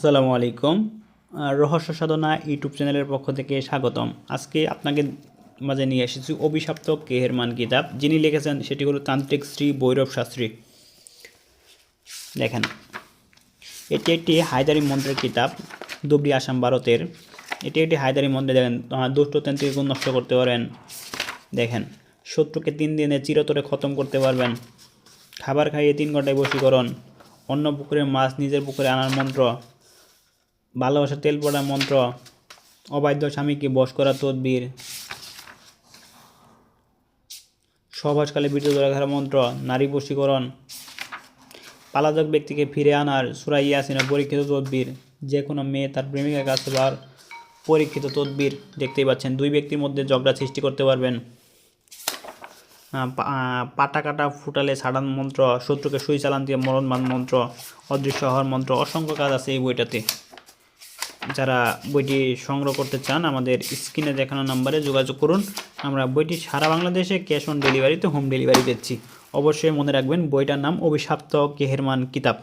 আসসালামু আলাইকুম। রহস্য সাধনা ইউটিউব চ্যানেলের পক্ষ থেকে স্বাগতম। আজকে আপনাকে মাঝে নিয়ে এসেছি অভিশপ্ত কেহেরমান কিতাব। যিনি লিখেছেন সেটি হলো তান্ত্রিক শ্রী ভৈরব শাস্ত্রী। দেখেন, এটি একটি হায়দারি মন্ত্রের কিতাব, ধুবড়ি, আসাম, ভারতের। এটি একটি হায়দারি মন্ত্রে দেখেন দুষ্ট তান্ত্রিক গুণ নষ্ট করতে পারেন। দেখেন, শত্রুকে 3 দিনে চিরতরে খতম করতে পারবেন। খাবার খাইয়ে 3 ঘন্টায় বশীকরণ, অন্য পুকুরের মাছ নিজের পুকুরে আনার মন্ত্র, ভালোবাসা তেল পড়ার মন্ত্র, অবাধ্য স্বামীকে বশ করা তদবির, সহবাসকালে বীর্য ধরে রাখার মন্ত্র, নারী বশীকরণ, পালাতক ব্যক্তিকে ফিরে আনার সূরা ইয়াসিনের পরীক্ষিত তদবির, যে কোনো মেয়ে তার প্রেমিকার কাছে পাওয়ার পরীক্ষিত তদবির। দেখতেই পাচ্ছেন, 2 ব্যক্তির মধ্যে ঝগড়া সৃষ্টি করতে পারবেন। পাটা কাটা ফুটালে ছাড়ান মন্ত্র, শত্রুকে সুই চালান দিয়ে মরণবান মন্ত্র, অদৃশ্য হওয়ার মন্ত্র। অসংখ্য কাজ আছে এই বইটাতে। যারা বইটি সংগ্রহ করতে চান আমাদের স্ক্রিনে দেখানো নাম্বারে যোগাযোগ করুন। আমরা বইটি সারা বাংলাদেশে ক্যাশ অন ডেলিভারিতে হোম ডেলিভারি দিচ্ছি। অবশ্যই মনে রাখবেন, বইটার নাম অভিশপ্ত কেহেরমান কিতাব।